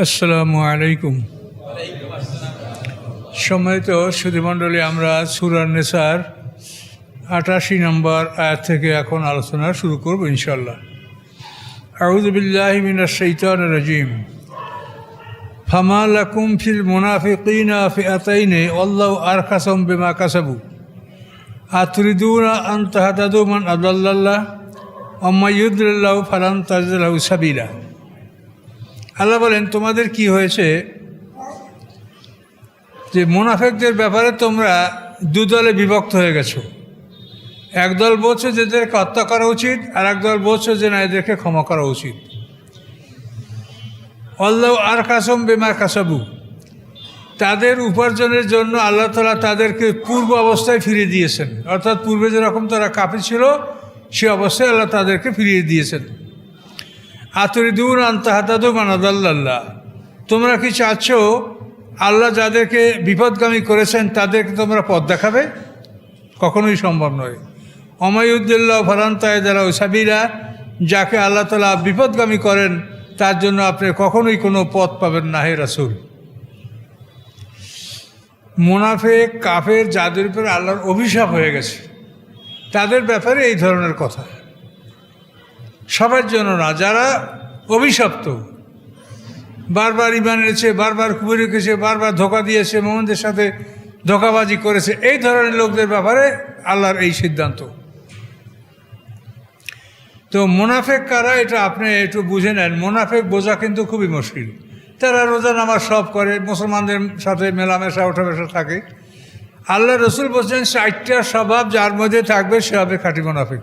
আসসালামু আলাইকুম। সম্মানিত সুধীমণ্ডলী, আমরা সূরা নিসার ৮৮ নম্বর আয়াত থেকে এখন আলোচনা শুরু করব ইনশাআল্লাহ। আউযু বিল্লাহি মিনাশ শাইতানির রাজিম। ফামা লাকুম ফিল মুনাফিকিনা ফিআতাইনি আল্লাহু আরকাসাম বিমা কাসাবু আতুরিদুনা আন তাহতাদু মান আদাল্লাল্লাহ ওয়া ইউদ্রিল্লাহু ফালান তাজিদ লাহু সাবিলা। আল্লাহ বলেন, তোমাদের কি হয়েছে যে মুনাফিকদের ব্যাপারে তোমরা দুদলে বিভক্ত হয়ে গেছো। একদল বলছে যে এদেরকে হত্যা করা উচিত, আর একদল বলছে যে না, এদেরকে ক্ষমা করা উচিত। আল্লাহ আর কাসম বেমা কাসাবু, তাদের উপার্জনের জন্য আল্লাহ তাআলা তাদেরকে পূর্ব অবস্থায় ফিরিয়ে দিয়েছেন। অর্থাৎ পূর্বে যেরকম তারা কাফির ছিল সে অবস্থায় আল্লাহ তাদেরকে ফিরিয়ে দিয়েছেন। আতুরিদুন আন তাহতাদু মান আদাল্লাল্লাহ, তোমরা কি চাচ্ছ আল্লাহ যাদেরকে বিপদগামী করেছেন তাদেরকে তোমরা পথ দেখাবে? কখনোই সম্ভব নয়। ওমাইউদ্দিল্লাহ ফালান তাজিদ লাহু সাবিলা, যাকে আল্লাহ তাআলা বিপদগামী করেন তার জন্য আপনি কখনোই কোনো পথ পাবেন না, হে রাসূল। মুনাফিক কাফের যাদের উপরে আল্লাহর অভিশাপ হয়ে গেছে তাদের ব্যাপারে এই ধরনের কথা। সবার জন্য না, যারা অভিশপ্ত, বারবার ঈমান এনেছে, বারবার কুফর রেখেছে, বারবার ধোঁকা দিয়েছে, মুমিনদের সাথে ধোঁকাবাজি করেছে, এই ধরনের লোকদের ব্যাপারে আল্লাহর এই সিদ্ধান্ত। তো মুনাফিক কারা এটা আপনি একটু বুঝে নেন। মুনাফিক বোঝা কিন্তু খুবই মুশকিল। তারা রোজা নামাজ সব করে, মুসলমানদের সাথে মেলামেশা ওঠামেশা থাকে। আল্লাহ রসুল বলছেন 4টা স্বভাব যার মধ্যে থাকবে সে হবে খাঁটি মুনাফিক।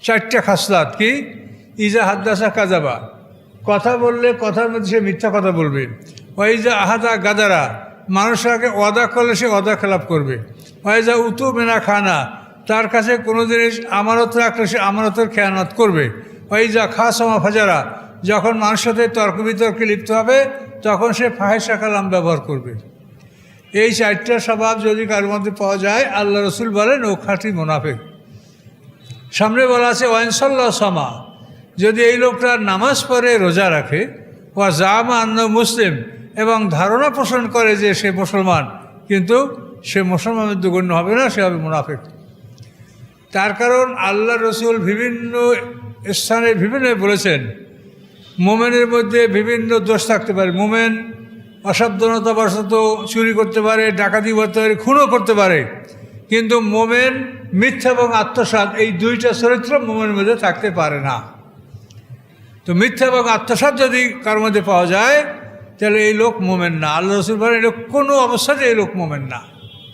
4টা খাসলাত কি? ইজা হাদ্দাসা কাজাবা, কথা বললে কথার মধ্যে সে মিথ্যা কথা বলবে। ওয়াইজা আহাদা গাদারা, মানুষের আগে ওয়াদা করলে সে ওয়াদা খেলাপ করবে। ওয়াইজা উতু মেনা খানা, তার কাছে কোনো জিনিস আমানত রাখলে সে আমানতের খেয়ানত করবে। ওয়াইজা খাসমা ফাজারা, যখন মানুষের সাথে তর্ক বিতর্কে লিপ্ত হবে তখন সে ফাহেসা কালাম ব্যবহার করবে। এই 4টা স্বভাব যদি কারোর মধ্যে পাওয়া যায়, আল্লাহ রসুল বলেন ও খাঁটি মুনাফিক। সামনে বলা আছে ওয়াইনসাল্লাহ সামা, যদি এই লোকটা নামাজ পড়ে, রোজা রাখে, ওয়া জামা আন্ন মুসলিম, এবং ধারণা পোষণ করে যে সে মুসলমান, কিন্তু সে মুসলমানের গণ্য হবে না, সে হবে মুনাফিক। তার কারণ আল্লাহ রসুল বিভিন্ন স্থানে বিভিন্ন বলেছেন মোমেনের মধ্যে বিভিন্ন দোষ থাকতে পারে। মোমেন অসাবধানতাবশত চুরি করতে পারে, ডাকাতি করতে পারে, খুনও করতে পারে, কিন্তু মোমেন মিথ্যা এবং আত্মসাৎ, এই 2টা চরিত্র মোমেনের মধ্যে থাকতে পারে না। তো মিথ্যা এবং আত্মসাৎ যদি কার মধ্যে পাওয়া যায় তাহলে এই লোক মোমেন না। আল্লাহ রসুল বলেন এই লোক কোনো অবস্থাতে এই লোক মোমেন না,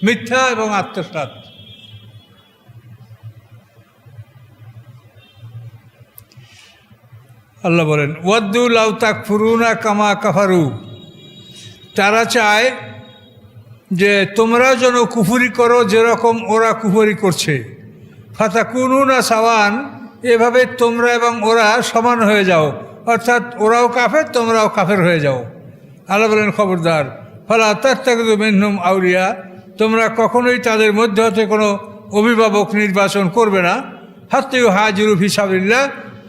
মিথ্যা এবং আত্মসাৎ। আল্লাহ বলেন ওয়াদ্দু লাউ তাকফুরুনা কামা কাফারু, তারা চায় যে তোমরা যেন কুফরি করো যেরকম ওরা কুফরি করছে। ফাতাকুনুনা সাওয়ান, এভাবে তোমরা এবং ওরা সমান হয়ে যাও, অর্থাৎ ওরাও কাফের তোমরাও কাফের হয়ে যাও। আল্লাহ বলেন খবরদার, ফালা তাত্তাখিযু মিনহুম আউলিয়া, তোমরা কখনোই তাদের মধ্যে হতে কোনো অভিভাবক নির্বাচন করবে না। হাত্তা ইউহাজিরু ফি সাবিলিল্লাহ,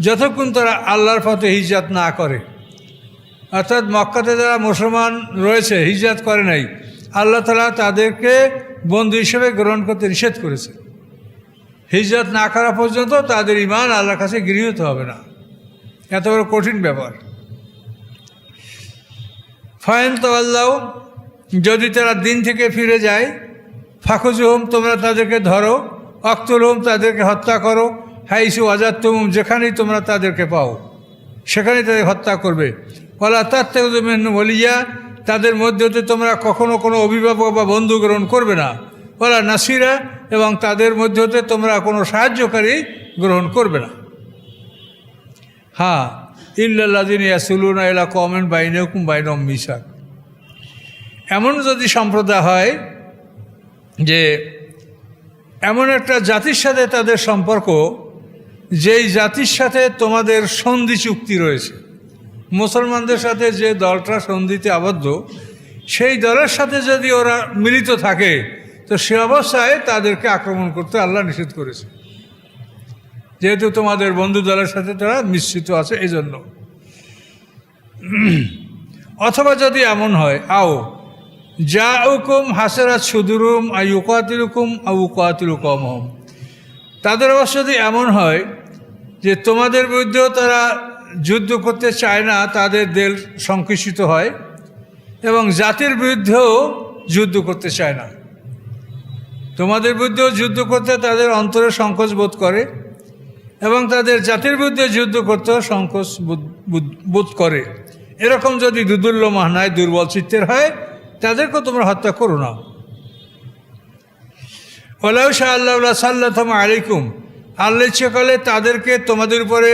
যতক্ষণ তারা আল্লাহর পথে হিজরত না করে। অর্থাৎ মক্কাতে যারা মুসলমান রয়েছে, হিজরত করে নাই, আল্লাহ তাআলা তাদেরকে বন্ধু হিসেবে গ্রহণ করতে নিষেধ করেছে। হিজরত না করা পর্যন্ত তাদের ঈমান আল্লাহর কাছে গৃহীত হবে না। এত বড় কঠিন ব্যাপার। ফাইন তাওয়াল্লাউ, যদি তারা দিন থেকে ফিরে যায়, ফাখুজুহুম, তোমরা তাদেরকে ধরো, অক্তুলহুম, তাদেরকে হত্যা করো, হাইসু ওয়াজাদতুহুম, যেখানেই তোমরা তাদেরকে পাও সেখানেই তাদের হত্যা করবে। ওয়ালা তাত্তাখিযু মিনহুম ওলিয়া, তাদের মধ্যে হতে তোমরা কখনো কোনো অভিভাবক বা বন্ধু গ্রহণ করবে না। ওয়ালা নাসিরা, এবং তাদের মধ্যে হতে তোমরা কোনো সাহায্যকারী গ্রহণ করবে না। হ্যাঁ, ইল্লাল্লাযিনা ইয়াসিলুনা ইলা কওমিন বাইনাকুম বাইনাহুম মিসাক, এমন যদি সম্প্রদায় হয় যে এমন একটা জাতির সাথে তাদের সম্পর্ক যেই জাতির সাথে তোমাদের সন্ধি চুক্তি রয়েছে, মুসলমানদের সাথে যে দলটা সন্ধিতে আবদ্ধ, সেই দলের সাথে যদি ওরা মিলিত থাকে তো সে অবস্থায় তাদেরকে আক্রমণ করতে আল্লাহ নিষেধ করেছে, যেহেতু তোমাদের বন্ধু দলের সাথে তারা মিশ্রিত আছে এই জন্য। অথবা যদি এমন হয়, আও যা উকুম হাসেরাত সুদুরুম আইকাতিলুকুম আউকাতিলুকুম, তাদের অবশ্য যদি এমন হয় যে তোমাদের বিরুদ্ধেও তারা যুদ্ধ করতে চায় না, তাদের দিল সংকুচিত হয়, এবং জাতির বিরুদ্ধেও যুদ্ধ করতে চায় না, তোমাদের বিরুদ্ধেও যুদ্ধ করতে তাদের অন্তরে সংকোচ বোধ করে, এবং তাদের জাতির বিরুদ্ধে যুদ্ধ করতেও সংকোচ বোধ করে, এরকম যদি দুদুল্যমান হয়, দুর্বল চিত্তের হয়, তাদেরকেও তোমরা হত্যা করো না। ওয়ালাউ শাআ আল্লাহু লাসাল্লাতাহুম আলাইকুম, আল্লাহ ইচ্ছে করলে তাদেরকে তোমাদের উপরে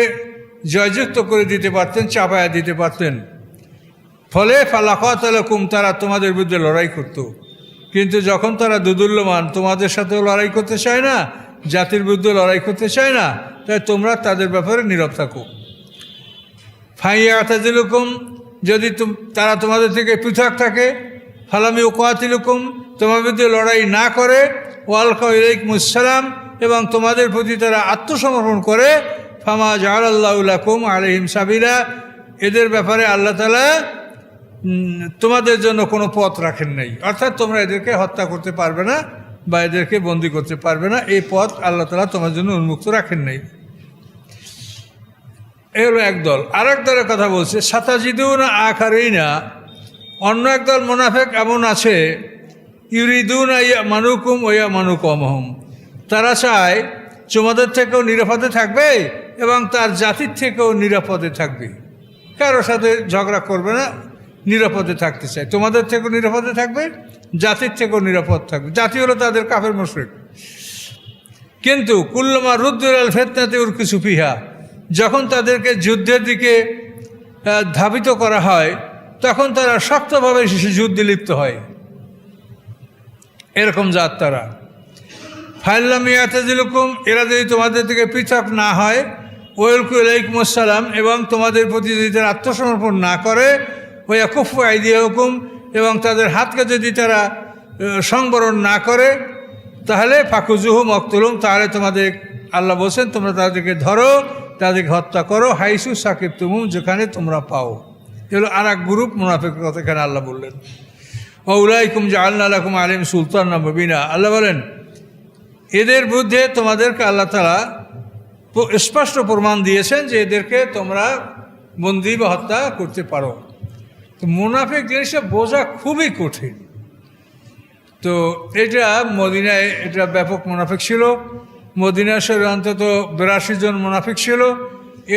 জয়যুক্ত করে দিতে পারতেন, চাপায়া দিতে পারতেন। ফলে ফালাকাতালাকুম, তারা তোমাদের বিরুদ্ধে লড়াই করত, কিন্তু যখন তারা দুদুল্যমান, তোমাদের সাথেও লড়াই করতে চায় না, জাতির বিরুদ্ধে লড়াই করতে চায় না, তাই তোমরা তাদের ব্যাপারে নীরব থাকো। ফাইয়াতাজিলুকুম, যদি তারা তোমাদের থেকে পৃথক থাকে, ফালামি উকাতিলুকুম, তোমাদের বিরুদ্ধে লড়াই না করে, ওয়ালকাউ ইলাইকুমুস সালাম, এবং তোমাদের প্রতি তারা আত্মসমর্পণ করে, ফামা জাআলাল্লাহু লাকুম আলাইহিম সাবিলা, এদের ব্যাপারে আল্লাহ তাআলা তোমাদের জন্য কোনো পথ রাখেন নাই, অর্থাৎ তোমরা এদেরকে হত্যা করতে পারবে না বা এদেরকে বন্দী করতে পারবে না, এই পথ আল্লাহ তাআলা তোমার জন্য উন্মুক্ত রাখেন নাই। এই হলো একদল। আর এক দলের কথা বলছে, সাতাজিদুনা আখারিনা, অন্য একদল মুনাফিক এমন আছে, ইউরিদুনা ইয়ামানুকুম ওয়া ইয়ামানুকুমহুম, তারা চায় তোমাদের থেকেও নিরাপদে থাকবে এবং তার জাতির থেকেও নিরাপদে থাকবে, কারোর সাথে ঝগড়া করবে না, নিরাপদে থাকতে চায়, তোমাদের থেকেও নিরাপদে থাকবে, জাতির থেকেও নিরাপদ থাকবে। জাতি হলো তাদের কাফের মুশরিক। কিন্তু কুল্লমা রুদ্দুল আল ফিতনাতি উরকিসু ফিহা, যখন তাদেরকে যুদ্ধের দিকে ধাবিত করা হয়, তখন তারা শক্তভাবে যুদ্ধে লিপ্ত হয়, এরকম জাত তারা। ফাইল্লাম ইয়াতাজিলুকুম, এরা যদি তোমাদের থেকে পৃথক না হয়, ওয়ালকু ইলাইকুমুস সালাম, এবং তোমাদের প্রতি যদি তারা আত্মসমর্পণ না করে, ওয়া কুফু আইদিয়াকুম, এবং তাদের হাতকে যদি তারা সংবরণ না করে, তাহলে ফাকুজুহুম ওয়াকতুলুম, তাহলে তোমাদের আল্লাহ বলছেন তোমরা তাদেরকে ধরো, তাদেরকে হত্যা করো, হাইসু সাকিবতুমুম, যেখানে তোমরা পাও। এগুলো আর এক গ্রুপ মুনাফিকের কথা এখানে আল্লাহ বললেন। ওয়াউলাইকুম জাআলনা লাকুম আলাইহিম সুলতানাম মুবিনা, আল্লাহ বলেন এদের বিরুদ্ধে তোমাদেরকে আল্লাহ তাআলা স্পষ্ট প্রমাণ দিয়েছেন যে এদেরকে তোমরা বন্দী বা হত্যা করতে পারো। তো মুনাফিক জিনিসটা বোঝা খুবই কঠিন। তো এটা মদিনায় এটা ব্যাপক মুনাফিক ছিল। মদিনা শহরে অন্তত 82 জন মুনাফিক ছিল।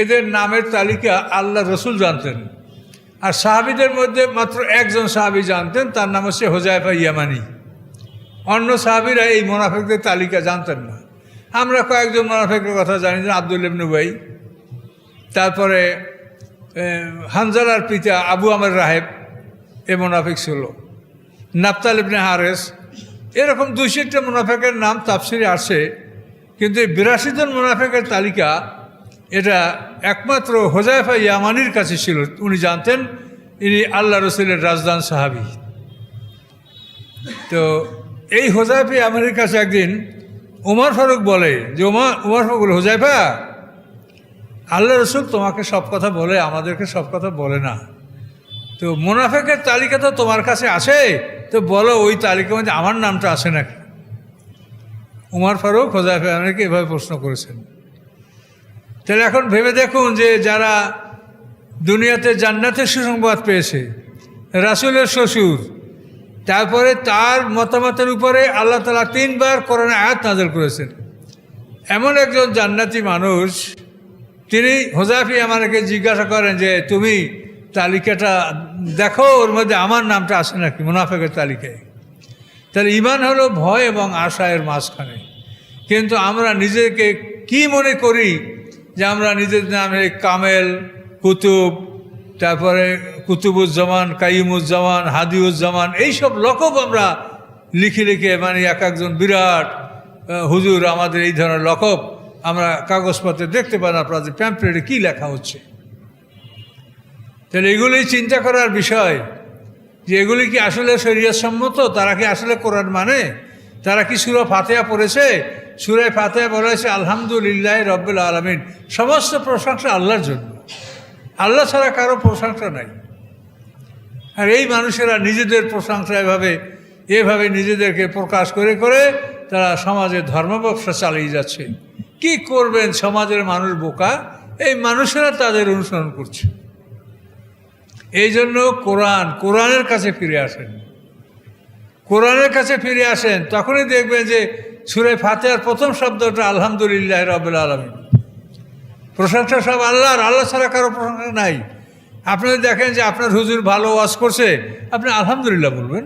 এদের নামের তালিকা আল্লাহ রসুল জানতেন, আর সাহাবীদের মধ্যে মাত্র একজন সাহাবী জানতেন, তার নাম হচ্ছে হুযায়ফা ইয়ামানি। অন্য সাহাবীরা এই মুনাফিকদের তালিকা জানতেন না। আমরা কয়েকজন মুনাফিকের কথা জানি, আব্দুল্লাহ ইবনে উবাই, তারপরে হানজালার পিতা আবু আমর রাহেব এ মুনাফিক ছিল, নাফতাল ইবনে হারেস, এরকম 200টা মুনাফিকের নাম তাফসিরে আসে। কিন্তু এই 82 জন মুনাফিকের তালিকা এটা একমাত্র হুযায়ফা ইয়ামানির কাছে ছিল, উনি জানতেন, ইনি আল্লাহ রসুলের রাজদান সাহাবী। তো এই হুযায়ফা ইয়ামানির কাছে একদিন ওমর ফারুক বলে যে ওমর ফারুক বলে, হুযায়ফা, আল্লাহ রসুল তোমাকে সব কথা বলে, আমাদেরকে সব কথা বলে না, তো মুনাফিকের তালিকা তো তোমার কাছে আছে, তো বলো ওই তালিকার মধ্যে আমার নামটা আছে নাকি। ওমর ফারুক হুযায়ফা ইয়ামানিকে এভাবে প্রশ্ন করেছেন। তাহলে এখন ভেবে দেখুন যে যারা দুনিয়াতে জান্নাতের সুসংবাদ পেয়েছে, রাসূলের শ্বশুর, তারপরে তার মতামতের উপরে আল্লাহ তাআলা 3 বার কোরআনে আয়াত নাযিল করেছেন, এমন একজন জান্নাতি মানুষ, তিনি হুযায়ফা ইয়ামানিকে জিজ্ঞাসা করেন যে তুমি তালিকাটা দেখো, ওর মধ্যে আমার নামটা আছে নাকি মুনাফিকের তালিকায়। তাহলে ঈমান হলো ভয় এবং আশায়ের মাঝখানে। কিন্তু আমরা নিজেকে কি মনে করি যে আমরা নিজেদের নামে কামেল, কুতুব, তারপরে কুতুবুজ্জামান, কাইয়ুমুজ্জামান, হাদিউজ্জামান, এইসব লকব আমরা লিখে লিখে, মানে এক একজন বিরাট হুজুর, আমাদের এই ধরনের লকব আমরা কাগজপত্রে দেখতে পাই না, আপনাদের প্যাম্পলেটে কী লেখা হচ্ছে। তাহলে এগুলোই চিন্তা করার বিষয় যে এগুলি কি আসলে শরীয়ত সম্মত, তারা কি আসলে কোরআন মানে, তারা কি সূরা ফাতিহা পড়েছে। সূরা ফাতিহা বলা হয়েছে আলহামদুলিল্লাহি রাব্বিল আলামিন, সমস্ত প্রশংসা আল্লাহর জন্য, আল্লাহ ছাড়া কারো প্রশংসা নাই। আর এই মানুষেরা নিজেদের প্রশংসা এভাবে নিজেদেরকে প্রকাশ করে করে তারা সমাজে ধর্ম ব্যবসা চালিয়ে যাচ্ছে। কি করবেন, সমাজের মানুষ বোকা, এই মানুষেরা তাদের অনুসরণ করছে। এই জন্য কোরআনের কাছে ফিরে আসেন, কোরআনের কাছে ফিরে আসেন, তখনই দেখবেন যে সূরা ফাতিহার প্রথম শব্দটা আলহামদুলিল্লাহ রাব্বিল আলামিন। প্রশংসা সব আল্লাহর, আল্লাহ ছাড়া কারো প্রশংসা নাই। আপনি দেখেন যে আপনার হুজুর ভালো ওয়াজ করছে, আপনি আলহামদুলিল্লাহ বলবেন।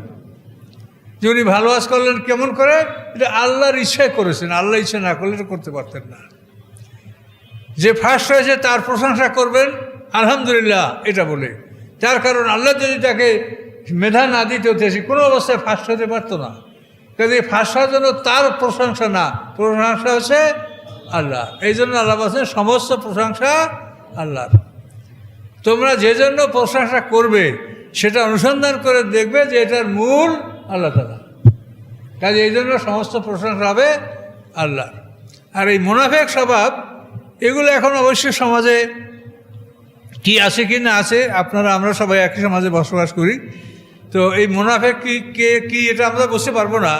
যে উনি ভালো ওয়াজ করলেন কেমন করে, এটা আল্লাহর ইচ্ছায় করেছেন, আল্লাহ ইচ্ছা না করলে এটা করতে পারতেন না। যে ফার্স্ট হয়েছে তার প্রশংসা করবেন আলহামদুলিল্লাহ এটা বলে, তার কারণ আল্লাহ যদি তাকে মেধা না দিতে হতে কোনো অবস্থায় ফার্স্ট হতে পারতো না। কাজে ফার্স্ট হওয়ার জন্য তার প্রশংসা না, প্রশংসা হচ্ছে আল্লাহ। এই জন্য আল্লাহ বলছেন সমস্ত প্রশংসা আল্লাহর। তোমরা যে জন্য প্রশংসা করবে সেটা অনুসন্ধান করে দেখবে যে এটার মূল আল্লাহ তাআলা। কাজে এই জন্য সমস্ত প্রশংসা হবে আল্লাহ। আর এই মুনাফিক স্বভাব এগুলো এখন অবশ্যই সমাজে কি আছে কি না আছে, আমরা সবাই একই সমাজে বসবাস করি। তো এই মুনাফিক কি এটা আমরা বুঝতে পারবো না।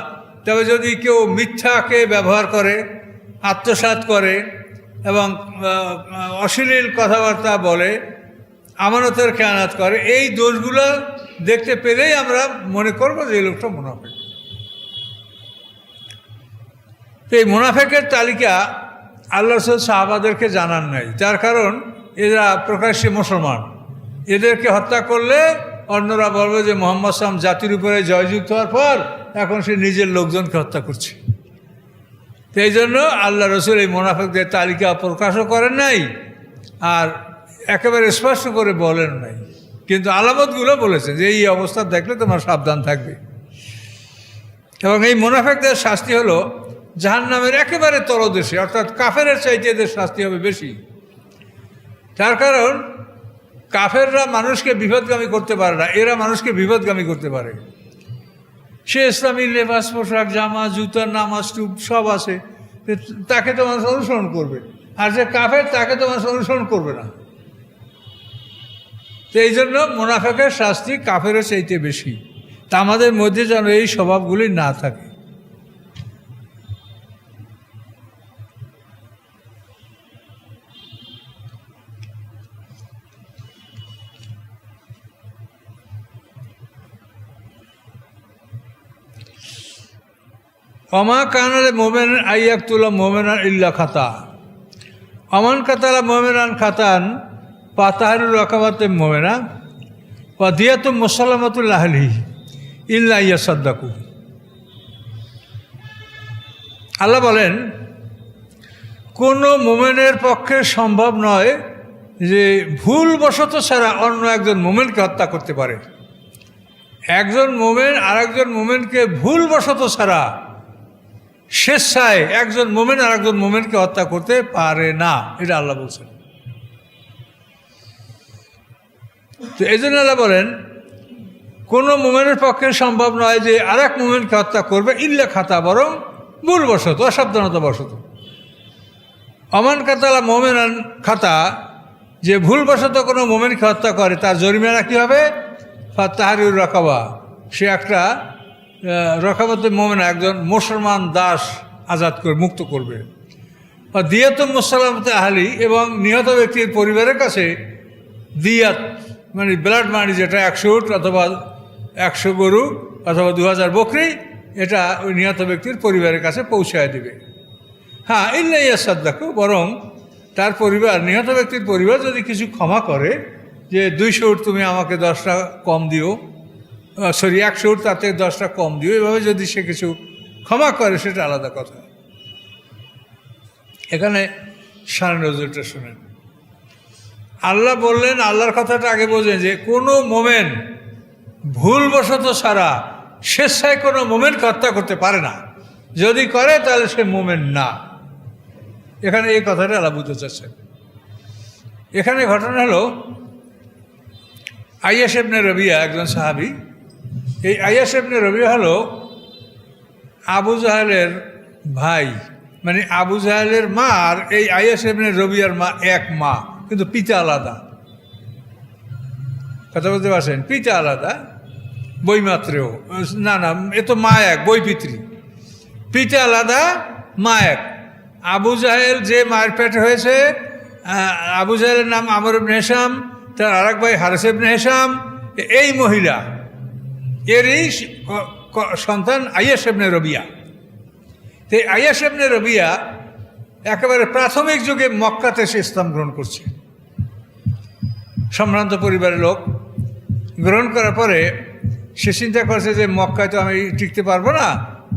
তবে যদি কেউ মিথ্যাকে ব্যবহার করে, আত্মসাৎ করে এবং অশ্লীল কথাবার্তা বলে, আমানতের খেয়ানত করে, এই দোষগুলো দেখতে পেলেই আমরা মনে করবো যে এই লোকটা মুনাফিক। এই মুনাফিকের তালিকা আল্লাহ রাসূল সাহাবাদেরকে জানান নাই, তার কারণ এরা প্রকাশ্যে মুসলমান। এদেরকে হত্যা করলে অন্যরা বলবে যে মুহাম্মদ সাল্লাল্লাহু আলাইহি ওয়াসাল্লাম জাতির উপরে জয়যুক্ত হওয়ার পর এখন সে নিজের লোকজনকে হত্যা করছে। তো এই জন্য আল্লাহ রাসূল এই মুনাফিকদের তালিকা প্রকাশও করেন নাই, আর একেবারে স্পষ্ট করে বলেন নাই, কিন্তু আলামতগুলো বলেছে যে এই অবস্থা দেখলে তোমার সাবধান থাকবে। এবং এই মুনাফিকদের শাস্তি হলো জাহান্নামের একেবারে তলদেশে, অর্থাৎ কাফেরের চাইতে এদের শাস্তি হবে বেশি। তার কারণ কাফেররা মানুষকে বিপদগামী করতে পারে না, এরা মানুষকে বিপদগামী করতে পারে। সে ইসলামী লেবাস, পোশাক, জামা, জুতা, নামাজ, টুপ সব আছে, তাকে তো মানুষ অনুসরণ করবে। আর যে কাফের তাকে তো মানুষ অনুসরণ করবে না। তো এই জন্য মুনাফিকের শাস্তি কাফেরের চাইতে বেশি। তা আমাদের মধ্যে যেন এই স্বভাবগুলি না থাকে। অমা কানারে মোমেন আইয়াকতুল্লা মোমেনান ইল্লা খাতা, অমান কাতালা মোমেনান খাতান পাতাহারুর রকাবাতে মোমেনা বা দিয়াতুম মুসাল্লামাতুল্লাহ আলাইহি ইল্লা ইয়াসাদ্দাকু। আল্লাহ বলেন কোনো মোমেনের পক্ষে সম্ভব নয় যে ভুলবশত ছাড়া অন্য একজন মোমেনকে হত্যা করতে পারে। একজন মোমেন আর একজন মোমেনকে ভুলবশত ছাড়া স্বেচ্ছায় একজন মোমেন আর একজন মোমেনকে হত্যা করতে পারে না, এটা আল্লাহ বলছেন। তো এই জন্য আল্লাহ বলেন কোনো মোমেনের পক্ষে সম্ভব নয় যে আর এক মোমেনকে হত্যা করবে ইল্লা খাতা, বরং ভুলবশত, অসাবধানতাবশত। অমান কাতালা মোমেনান খাতা, যে ভুলবশত কোনো মোমেনকে হত্যা করে তার জরিমানা কী হবে? তাহরির রাকাবা, সে একটা রকাবতে মোমেনা, একজন মুসলমান দাস আজাদ করে মুক্ত করবে। বা দিয়াতুম মুসাল্লামাতে আহলি, এবং নিহত ব্যক্তির পরিবারের কাছে দিয়াত মানে ব্লাড মানি, যেটা 100 উট অথবা 100 গরু অথবা 2000 বকরি, এটা ওই নিহত ব্যক্তির পরিবারের কাছে পৌঁছায় দেবে। হ্যাঁ, ইল্লা ইয়াসাদ্দাকু, বরং তার পরিবার, নিহত ব্যক্তির পরিবার যদি কিছু ক্ষমা করে যে 200 উট তুমি আমাকে 10টা কম দিও, 100 উট তাতে 10টা কম দিও, এভাবে যদি সে কিছু ক্ষমা করে সেটা আলাদা কথা। এখানে শান নজরুলটা শোনেন। আল্লাহ বললেন, আল্লাহর কথাটা আগে বোঝেন যে কোনো মোমেন ভুলবশত ছাড়া স্বেচ্ছায় কোনো মোমেনকে হত্যা করতে পারে না, যদি করে তাহলে সে মোমেন না। এখানে এই কথাটা আল্লাহ বুঝতে চাচ্ছেন। এখানে ঘটনা হলো আইয়াস ইবনে রবিয়া, একজন সাহাবী। এই আইয়াস ইবনে রবিয়া হলো আবু জাহেলের ভাই, মানে আবু জাহেলের মা আর এই আইয়াস ইবনে রবিয়ার মা এক মা, কিন্তু পিতা আলাদা। কথা বলতে পারছেন? পিতা আলাদা, বৈমাত্রেয়, না না, এ তো মা এক, বই পিতৃ। পিতা আলাদা, মা এক। আবু জাহেল যে মায়ের পেটে হয়েছে, আবু জাহেলের নাম আমর ইবনে হিশাম, তার আরেক ভাই হারিস ইবনে হিশাম, এই মহিলা এরই সন্তান আইয়াস ইবনে রবিয়া। তো আইয়াস ইবনে রবিয়া একেবারে প্রাথমিক যুগে মক্কাতে সে ইসলাম গ্রহণ করছে। সম্ভ্রান্ত পরিবারের লোক, গ্রহণ করার পরে সে চিন্তা করছে যে মক্কায় তো আমি টিকতে পারবো না,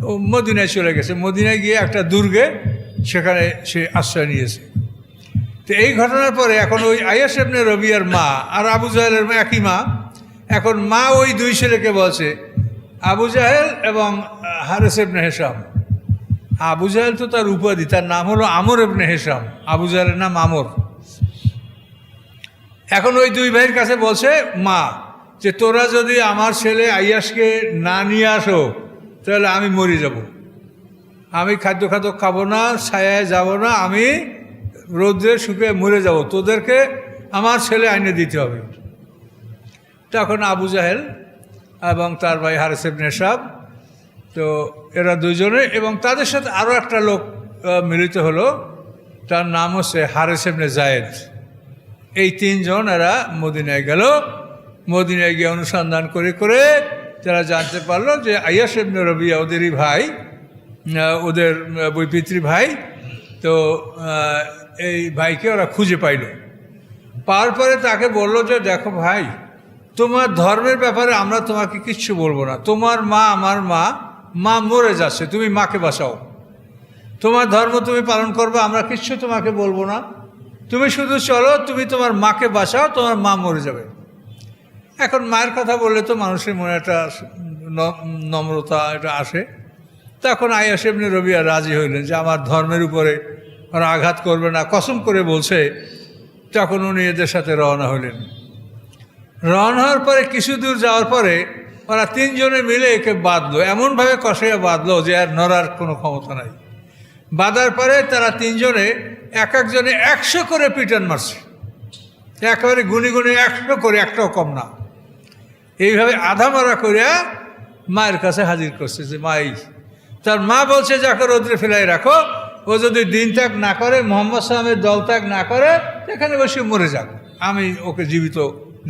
ও মদিনায় চলে গেছে। মদিনায় গিয়ে একটা দুর্গে সেখানে সে আশ্রয় নিয়েছে। তো এই ঘটনার পরে এখন ওই আইয়াস ইবনে রবিয়ার মা আর আবু জাহেলের মা একই মা। এখন মা ওই দুই ছেলেকে বলছে, আবু জাহেল এবং হারিস ইবনে হিশাম। আবু জাহেল তো তার উপাধি, তার নাম হলো আমর ইবনে হিশাম, আবু জাহেলের নাম আমর। এখন ওই দুই ভাইয়ের কাছে বলছে মা যে তোরা যদি আমার ছেলে আইয়াসকে না নিয়ে আসো তাহলে আমি মরে যাব, আমি খাদ্য খাবো না, ছায়ায় যাব না, আমি রৌদ্রে শুকিয়ে মরে যাব, তোদেরকে আমার ছেলে আইনে দিতে হবে। তখন আবু জাহেল এবং তার ভাই হারিস ইবনে হিশাম, তো এরা দুজনে এবং তাদের সাথে আরও একটা লোক মিলিত হলো, তার নাম হচ্ছে হারিস ইবনে যায়েদ। এই তিনজন এরা মদিনায় গেল। মদিনায় গিয়ে অনুসন্ধান করে করে তারা জানতে পারলো যে আইয়াস ইবনে রবিয়া ওদেরই ভাই, ওদের বৈপিতৃ ভাই। তো এই ভাইকে ওরা খুঁজে পাইল। পাওয়ার পরে তাকে বলল যে দেখো ভাই, তোমার ধর্মের ব্যাপারে আমরা তোমাকে কিচ্ছু বলবো না, তোমার মা আমার মা, মা মরে যাচ্ছে, তুমি মাকে বাঁচাও, তোমার ধর্ম তুমি পালন করবে, আমরা কিচ্ছু তোমাকে বলবো না, তুমি শুধু চলো, তুমি তোমার মাকে বাঁচাও, তোমার মা মরে যাবে। এখন মায়ের কথা বললে তো মানুষের মনে একটা নম্রতা এটা আসে। তখন আইয়াস ইবনে রবিয়া রাজি হইলেন যে আমার ধর্মের উপরে ওরা আঘাত করবে না, কসম করে বলছে। তখন উনি এদের সাথে রওনা হলেন। রওনা হওয়ার পরে কিছু দূর যাওয়ার পরে ওরা তিনজনে মিলে একে বাঁধলো, এমনভাবে কষাইয়া বাঁধলো যে আর নড়ার কোনো ক্ষমতা নাই। বাঁধার পরে তারা তিনজনে এক একজনে 100 করে পিটান মারছে, একেবারে গুনি গুনি 100 করে, একটাও কম না। এইভাবে আধা মারা করিয়া মায়ের কাছে হাজির করছে যে মাই। তার মা বলছে যাকে রোদ্রে ফেলাই রাখো, ও যদি দিন ত্যাগ না করে, মোহাম্মদ সাল্লামের দল ত্যাগ না করে, এখানে বসে মরে যাক, আমি ওকে জীবিত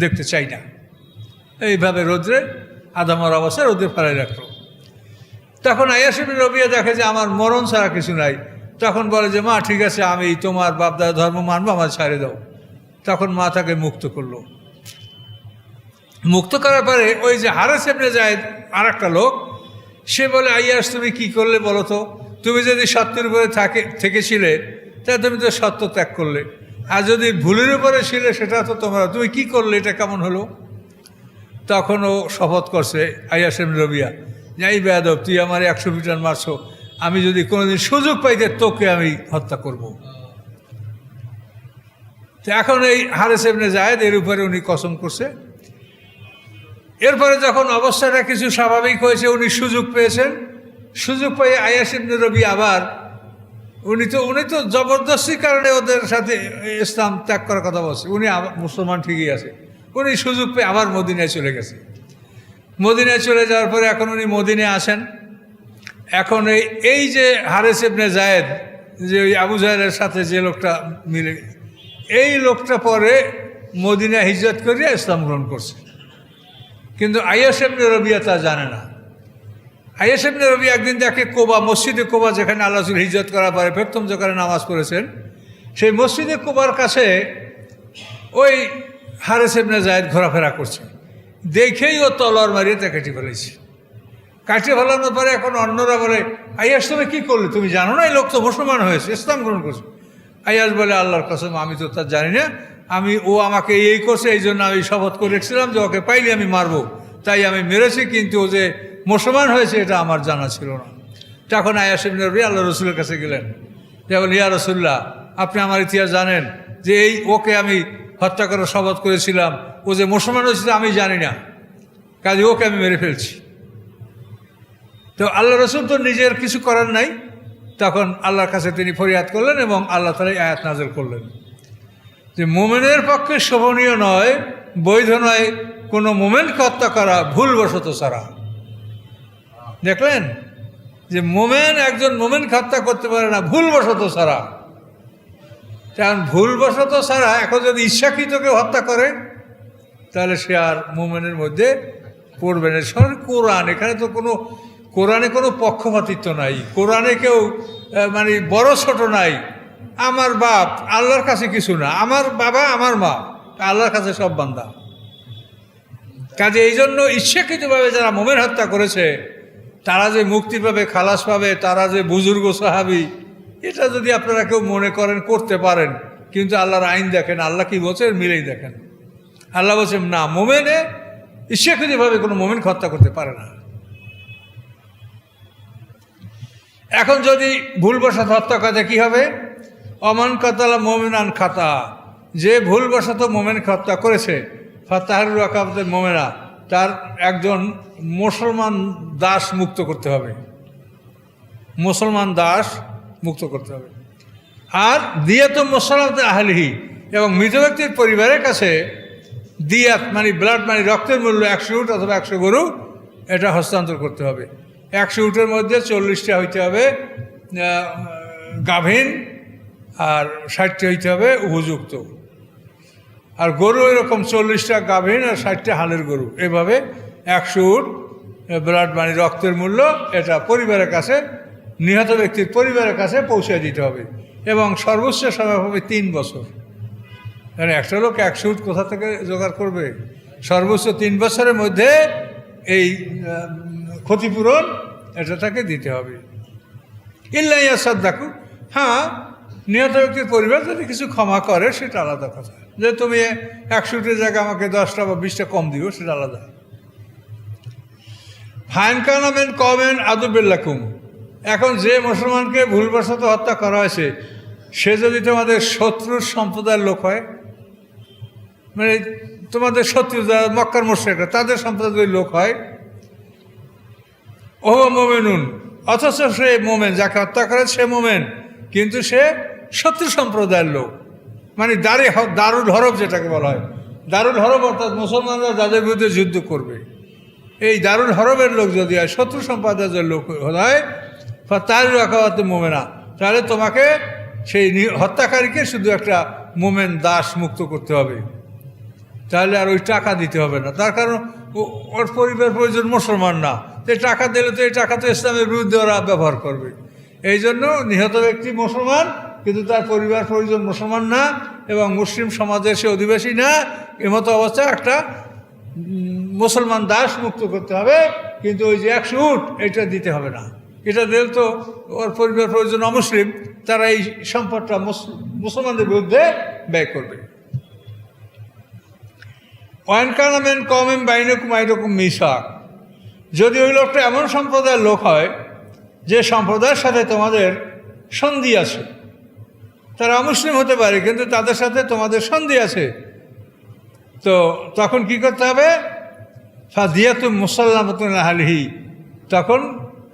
দেখতে চাই না। এইভাবে রোদ্রে আধা মারা অবস্থায় রোদ্রে ফেলাই রাখলো। তখন আইয়াস ইবনে রবিয়া দেখে যে আমার মরণ ছাড়া কিছু নাই। তখন বলে যে মা ঠিক আছে, আমি তোমার বাপদাদা ধর্ম মানবো, আমার ছাড়ে দাও। তখন মা তাকে মুক্ত করলো। মুক্ত করার পরে ওই যে হারিস ইবনে যায়েদ আর একটা লোক, সে বলে আইয়াস তুমি কি করলে বলো তো, তুমি যদি সত্যের উপরে থেকেছিলে তাহলে তুমি তো সত্য ত্যাগ করলে, আর যদি ভুলের উপরে ছিলে সেটা তো তুমি কি করলে, এটা কেমন হলো? তখন ও শপথ করছে আইয়াস ইবনে রবিয়া, এই বেয়াদব, তুই আমার 100 পিটান মারছো, আমি যদি কোনোদিন সুযোগ পাইতে তোকে আমি হত্যা করব। তো এখন এই হারিস ইবনে যায়েদ এর উপরে উনি কসম করছে। এরপরে যখন অবস্থাটা কিছু স্বাভাবিক হয়েছে, উনি সুযোগ পেয়েছেন। সুযোগ পেয়ে আইয়াস ইবনে রবিয়া আবার উনি তো জবরদস্তির কারণে ওদের সাথে ইসলাম ত্যাগ করার কথা বলছে, উনি মুসলমান ঠিকই আছে। উনি সুযোগ পেয়ে আবার মদিনায় চলে গেছে। মদিনায় চলে যাওয়ার পরে এখন উনি মদিনায় আসেন। এখন এই যে হারিস ইবনে যায়েদ, যে ওই আবু জাহেলের সাথে যে লোকটা মিলে, এই লোকটা পরে মদিনায় হিজরত করিয়া ইসলাম গ্রহণ করছে। কিন্তু আইয়াস ইবনে রবিয়া তা জানে না। আইয়াস ইবনে রবিয়া একদিন দেখে কোবা, মসজিদে কোবা, যেখানে আল্লাহ রাসূল হিজরত করার পরে প্রথম যেখানে নামাজ পড়েছেন, সেই মসজিদে কোবার কাছে ওই হারিস ইবনে যায়েদ ঘোরাফেরা করছে। দেখেই ও তলোয়ার মারিয়ে তা কেটে ফেলেছে। কাটিয়ে ফেলানোর পরে এখন অন্যরা বলে আইয়াস তুমি কী করলে, তুমি জানো না এই লোক তো মুসলমান হয়েছে, ইসলাম গ্রহণ করছে। আইয়াস বলে আল্লাহর কসম আমি তো তা জানি না, ও আমাকে এই করছে, এই জন্য আমি শপথ করে রেখেছিলাম যে ওকে পাইলে আমি মারবো, তাই আমি মেরেছি, কিন্তু ও যে মুসলমান হয়েছে এটা আমার জানা ছিল না। তখন আইয়াস ইবনে রবিয়া আল্লাহ রসুলের কাছে গেলেন, যে বলেন ইয়া রাসূলুল্লাহ, আপনি আমার ইতিহাস জানেন, যে ওকে আমি হত্যা করার শপথ করেছিলাম, ও যে মুসলমান হয়েছিল আমি জানি না, কাজে ওকে আমি মেরে ফেলছি। তো আল্লাহ রসুল তো নিজের কিছু করার নাই। তখন আল্লাহর কাছে তিনি ফরিয়াদ করলেন এবং আল্লাহ তাআলা আয়াত নাযিল করলেন যে মুমিনের পক্ষে শোভনীয় নয়, বৈধ নয় কোনো মোমেনকে হত্যা করা ভুলবশত ছাড়া। দেখলেন যে একজন মোমেনকে হত্যা করতে পারে না ভুলবশত ছাড়া। কারণ ভুলবশত ছাড়া এখন যদি ইচ্ছাকৃত কেউ হত্যা করে তাহলে সে আর মোমেনের মধ্যে পড়বে না। কোরআন, এখানে তো কোরআনে কোনো পক্ষপাতিত্ব নাই। কোরআনে কেউ মানে বড় ছোট নাই। আমার বাপ আল্লাহর কাছে কিছু না, আমার বাবা আমার মা আল্লাহর কাছে সব বান্দা। কাজে এই জন্য ইচ্ছাকৃতভাবে যারা মোমেন হত্যা করেছে তারা যে মুক্তি পাবে, খালাস পাবে, তারা যে বুজুর্গ সাহাবি, এটা যদি আপনারা কেউ মনে করেন করতে পারেন, কিন্তু আল্লাহর আইন দেখেন, আল্লাহ কি বলছে মিলেই দেখেন। আল্লাহ বলছেন না, মোমেনে ইচ্ছাকৃতভাবে কোনো মোমেনকে হত্যা করতে পারে না। এখন যদি ভুলবশত হত্যা করে কি হবে? অমান কাতালা মোমেনান খাতা, যে ভুলবশত মোমেনকে হত্যা করেছে ফাতাহারুর রাকাবাতের মোমেনা, তার একজন মুসলমান দাস মুক্ত করতে হবে, মুসলমান দাস মুক্ত করতে হবে। আর দিয়াত মুসলমানদের আহলিহি, এবং মৃত ব্যক্তির পরিবারের কাছে দিয়াত মানে ব্লাড মানে রক্তের মূল্য 100 উট অথবা 100 গরু, এটা হস্তান্তর করতে হবে। 100 উটের মধ্যে 40টা হইতে হবে গাভীন, আর 60টা হইতে হবে উপযুক্ত। আর গরু এরকম 40টা গাভীন আর 60টা হালের গরু, এভাবে 100 উট ব্লাড মানে রক্তের মূল্য, এটা পরিবারের কাছে, নিহত ব্যক্তির পরিবারের কাছে পৌঁছে দিতে হবে। এবং সর্বোচ্চ সময় হবে 3 বছর। মানে একটা লোক 100 উট কোথা থেকে জোগাড় করবে? সর্বোচ্চ 3 বছরের মধ্যে এই ক্ষতিপূরণ এটা তাকে দিতে হবে। ইল্লাইয়া সাদ্দাকু, হ্যাঁ নিহত ব্যক্তির পরিবার যদি কিছু ক্ষমা করে সেটা আলাদা কথা, যে তুমি 100 উটের জায়গায় আমাকে 10টা বা 20টা কম দিও, সেটা আলাদা। ফাইন কানামেন কমেন আদুবিল্লাকুম, এখন যে মুসলমানকে ভুলবশত হত্যা করা হয়েছে সে যদি তোমাদের শত্রুর সম্প্রদায়ের লোক হয়, মানে তোমাদের শত্রু যারা মক্কার মুশরিকরা তাদের সম্প্রদায়ের লোক হয়, ও মোমেনুন, অথচ সে মোমেন, যাকে হত্যা করে সে মোমেন, কিন্তু সে শত্রু সম্প্রদায়ের লোক, মানে দারুল হরব যেটাকে বলা হয়। দারুল হরব অর্থাৎ মুসলমানরা যাদের বিরুদ্ধে যুদ্ধ করবে, এই দারুল হরবের লোক যদি হয়, শত্রু সম্প্রদায়ের লোক হয়, তার রাখাতে মোমেনা, তাহলে তোমাকে সেই হত্যাকারীকে শুধু একটা মোমেন দাস মুক্ত করতে হবে, তাহলে আর ওই টাকা দিতে হবে না। তার কারণ ওর পরিবার পরিজন মুসলমান না, তো টাকা দিলে তো এই টাকা তো ইসলামের বিরুদ্ধে ওরা ব্যবহার করবে। এই জন্য নিহত ব্যক্তি মুসলমান কিন্তু তার পরিবার পরিজন মুসলমান না, এবং মুসলিম সমাজের সে অধিবাসী না, এমতো অবস্থায় একটা মুসলমান দাস মুক্ত করতে হবে। কিন্তু ওই যে 100 উট এটা দিতে হবে না, এটা দিলে তো ওর পরিবার পরিজন অমুসলিম, তারা এই সম্পদটা মুসলমানদের বিরুদ্ধে ব্যয় করবে। ওয়ানকানামেন কমেন বাইনকুম আইরকম মিসাক, যদি ওই লোকটা এমন সম্প্রদায়ের লোক হয় যে সম্প্রদায়ের সাথে তোমাদের সন্ধি আছে, তারা অমুসলিম হতে পারে কিন্তু তাদের সাথে তোমাদের সন্ধি আছে, তো তখন কি করতে হবে? ফাদিয়াতু মুসাল্লামাতুন আলাইহি, তখন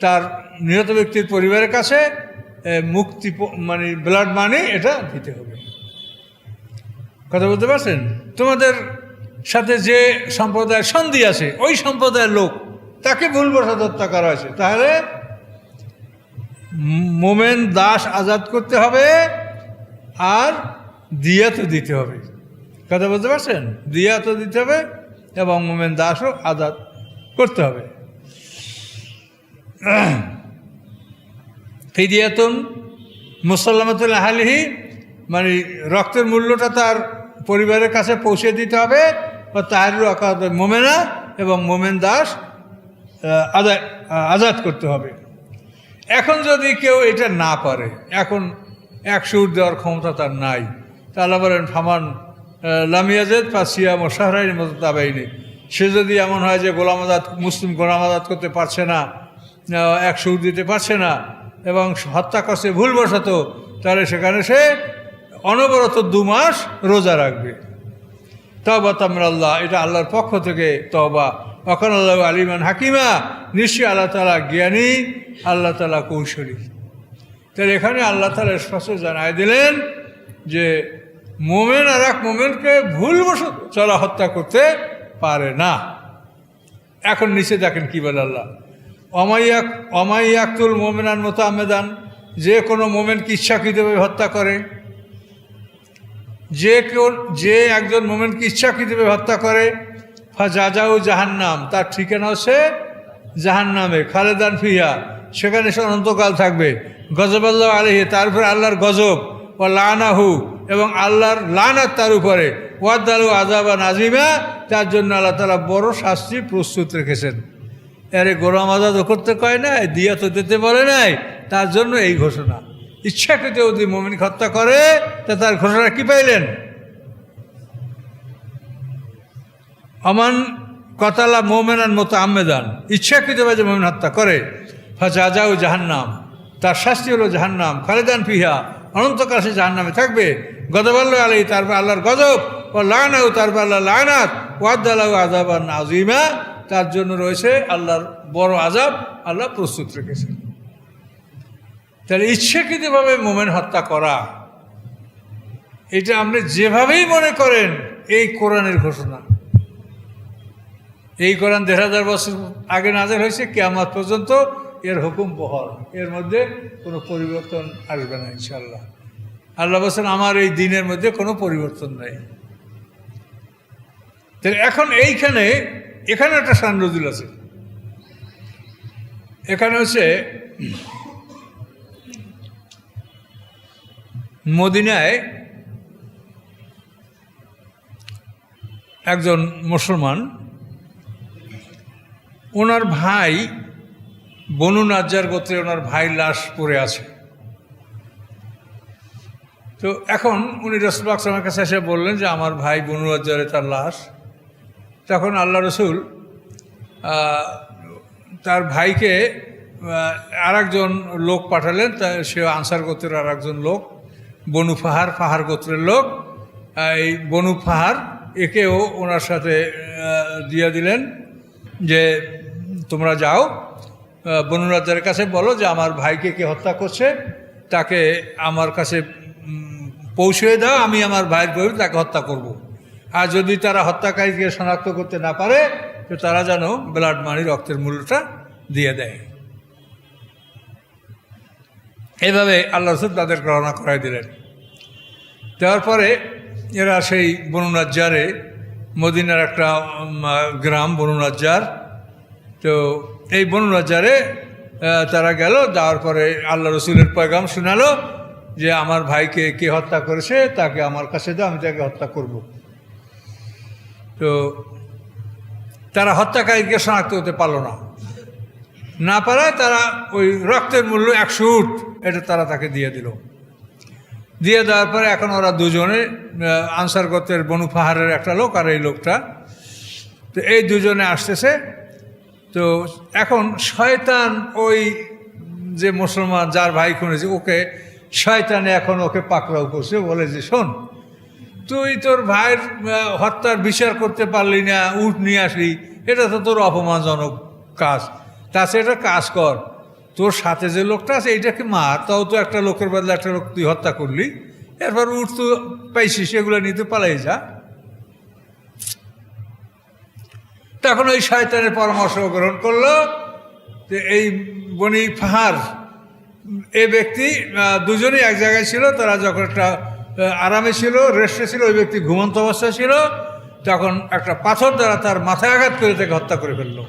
তার নিহত ব্যক্তির পরিবারের কাছে মুক্তি মানে ব্লাড মানি এটা দিতে হবে। কথা বলতে পারছেন? তোমাদের সাথে যে সম্প্রদায়ের সন্ধি আছে ওই সম্প্রদায়ের লোক, তাকে ভুলবশত হত্যা করা হয়েছে, তাহলে মোমেন দাস আজাদ করতে হবে আর দিয়াতও দিতে হবে। কথা বলতে পারছেন? দিয়াতও দিতে হবে এবং মোমেন দাসও আজাদ করতে হবে। ফিদিয়াতুন মুসাল্লামাতুল আহলিহি, মানে রক্তের মূল্যটা তার পরিবারের কাছে পৌঁছে দিতে হবে, বা তাহারুর রাকাত মোমেনা, এবং মোমেন দাস আজাদ করতে হবে। এখন যদি কেউ এটা না পারে, এখন 100 উট দেওয়ার ক্ষমতা তার নাই, তাহলে বলেন ফামান লামিয়াজেদ পাসিয়া মোশাহরাইন মতো তাবাইনি, সে যদি এমন হয় যে গোলাম আজাদ, মুসলিম গোলাম আজাদ করতে পারছে না, 100 উট দিতে পারছে না এবং হত্যা করছে ভুলবশত, তাহলে সেখানে সে অনবরত 2 মাস রোজা রাখবে। তওবা তামিনাল্লাহ, এটা আল্লাহর পক্ষ থেকে তওবা। ওয়াকানা আল্লাহু আলিমান হাকিমা, নিশ্চয়ই আল্লাহ তাআলা জ্ঞানী, আল্লাহ তাআলা কৌশলী। তাহলে এখানে আল্লাহ তাআলা স্পষ্ট জানায় দিলেন যে মোমেন আর এক মোমেনকে ভুলবশত যারা হত্যা করতে পারে না। এখন নিচে দেখেন কি বলে আল্লাহ, অমাইয়াকুল মোমেনান মুতাআম্মিদান, যে কোনো মোমেনকে ইচ্ছাকৃতভাবে হত্যা করে, যে একজন মোমেনকে ইচ্ছাকৃতভাবে হত্যা করে, ফাজাজাউ জাহান্নাম, তার ঠিকানা হচ্ছে জাহান্নামে, খালেদান ফিহা, সেখানে সে অনন্তকাল থাকবে। গজবাল্লাহ আলাইহি, তার উপরে আল্লাহর গজব, ও লানাহু, এবং আল্লাহর লানাত তার উপরে, ওয়াদালু আযাবান আযীমা, তার জন্য আল্লাহ তাআলা বড় শাস্তি প্রস্তুত রেখেছেন। আরে গোলাম আজাদ করতে কয় নাই, দিয়া তো দিতে বলে নাই, তার জন্য এই ঘোষণা। ইচ্ছাকৃত যদি মুমিনকে হত্যা করে তা তার ঘোষণা কি পাইলেন? আমান কতালা মুমিনান মুতাআম্মিদান, ইচ্ছাকৃতভাবে যে মুমিন হত্যা করে, ফাজাজাউ জাহান্নাম, তার শাস্তি হলো জাহান্নাম, খালিদান ফিহা, অনন্তকাল সে জাহান্নামে থাকবে। গজবাল্লাহু আলাইহি, তারপর আল্লাহর গজব, ও লানাহু, তারপর আল্লাহর লানাত, ওয়াদালাহু আযাবান আযীমা, তার জন্য রয়েছে আল্লাহর বড় আযাব আল্লাহ প্রস্তুত রেখেছেন। তাহলে ইচ্ছাকৃতভাবে মুমিন হত্যা করা, এটা আপনি যেভাবেই মনে করেন, এই কোরআনের ঘোষণা। এই কোরআন ১,৫০০ বছর আগে নাযিল হয়েছে, কিয়ামত পর্যন্ত এর হুকুম বহাল, এর মধ্যে কোনো পরিবর্তন আসবে না ইনশাআল্লাহ। আল্লাহ বলছেন আমার এই দিনের মধ্যে কোনো পরিবর্তন নাই। তাহলে এখন এখানে একটা শানরুজুল আছে। এখানে হচ্ছে মদিনায় একজন মুসলমান, ওনার ভাই বনু নাজ্জার গোত্রে ওনার ভাই লাশ পড়ে আছে। তো এখন উনি রাসূলুল্লাহ সাল্লাল্লাহু আলাইহি ওয়াসাল্লামের কাছে এসে বললেন যে আমার ভাই বনু নাজ্জারে তার লাশ। তখন আল্লাহ রসুল তার ভাইকে আরেকজন লোক পাঠালেন, সে আনসার গোত্রের আরেকজন লোক, বনু ফাহার গোত্রের লোক। এই বনু ফাহার একেও ওনার সাথে দিয়ে দিলেন যে তোমরা যাও বনু নাজ্জারের কাছে বলো যে আমার ভাইকে কে হত্যা করছে তাকে আমার কাছে পৌঁছে দাও, আমি আমার ভাইয়ের বই তাকে হত্যা করব। আর যদি তারা হত্যাকারীকে শনাক্ত করতে না পারে তো তারা যেন ব্লাড মানি, রক্তের মূল্যটা দিয়ে দেয়। এইভাবে আল্লাহ রসুল তাদের রওনা করাই দিলেন। দেওয়ার পরে এরা সেই বনু নাজ্জারে, মদিনার একটা গ্রাম বনু নাজ্জার, তো এই বনু নাজ্জারে তারা গেল। যাওয়ার পরে আল্লাহ রসুলের পয়গাম শোনালো যে আমার ভাইকে কে হত্যা করেছে তাকে আমার কাছে দাও, আমি তাকে হত্যা করব। তো তারা হত্যাকারীকে শনাক্ত করতে পারলো না পারায় তারা ওই রক্তের মূল্য 100 উট এটা তারা তাকে দিয়ে দিল। দিয়ে দেওয়ার পরে এখন ওরা দুজনে, আনসার গোত্রের বনু ফাহারের একটা লোক আর এই লোকটা, তো এই দুজনে আসতেছে। তো এখন শয়তান ওই যে মুসলমান যার ভাই খুনেছে ওকে শয়তানে এখন ওকে পাকড়াও করছে, বলে যে শোন, তুই তোর ভাইয়ের হত্যার বিচার করতে পারলি না, উট নিয়ে আসলি, এটা তো তোর অপমানজনক কাজ। তাছাড়া এটা কাজ কর, তোর সাথে যে লোকটা আছে এইটাকে মার, তাও তো একটা লোকের বদলে একটা লোক তুই হত্যা করলি, এরপর উঠ তো পাইছিস, সেগুলো নিতে পালাই যা। তখন ওই শয়তানের পরামর্শ গ্রহণ করলো যে এই বনি ফাহার এই ব্যক্তি দুজনেই এক জায়গায় ছিল, তারা যখন একটা আরামে ছিল, রেস্টে ছিল, ওই ব্যক্তি ঘুমন্ত অবস্থায় ছিল, তখন একটা পাথর দ্বারা তার মাথায় আঘাত করে তাকে হত্যা করে ফেললো।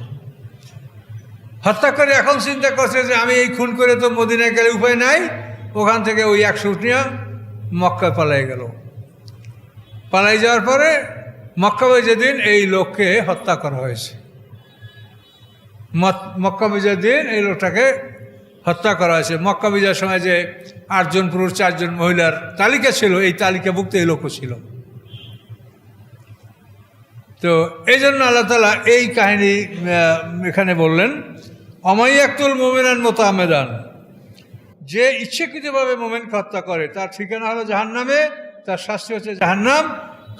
হত্যা করে এখন চিন্তা করছে যে আমি এই খুন করে তো মদিনায় গেলে উপায় নাই, ওখান থেকে ওই 100 উট নিয়ে মক্কায় পালাই গেল। পালাই যাওয়ার পরে মক্কা বিজয়ের দিন এই লোককে হত্যা করা হয়েছে। মক্কা বিজয়ের দিন এই লোকটাকে হত্যা করা হয়েছে। মক্কা বিজয়ের সময় যে 8 জন পুরুষ 4 জন মহিলার তালিকা ছিল, এই তালিকাভুক্ত এই লোকও ছিল। তো এই জন্য আল্লাহ তাআলা এই কাহিনী এখানে বললেন, অমাইয়াকুল মুমিনান মুতাআম্মিদান, যে ইচ্ছাকৃতভাবে মুমিনকে হত্যা করে তার ঠিকানা হলো জাহান্নামে, তার শাস্তি হচ্ছে জাহান্নাম,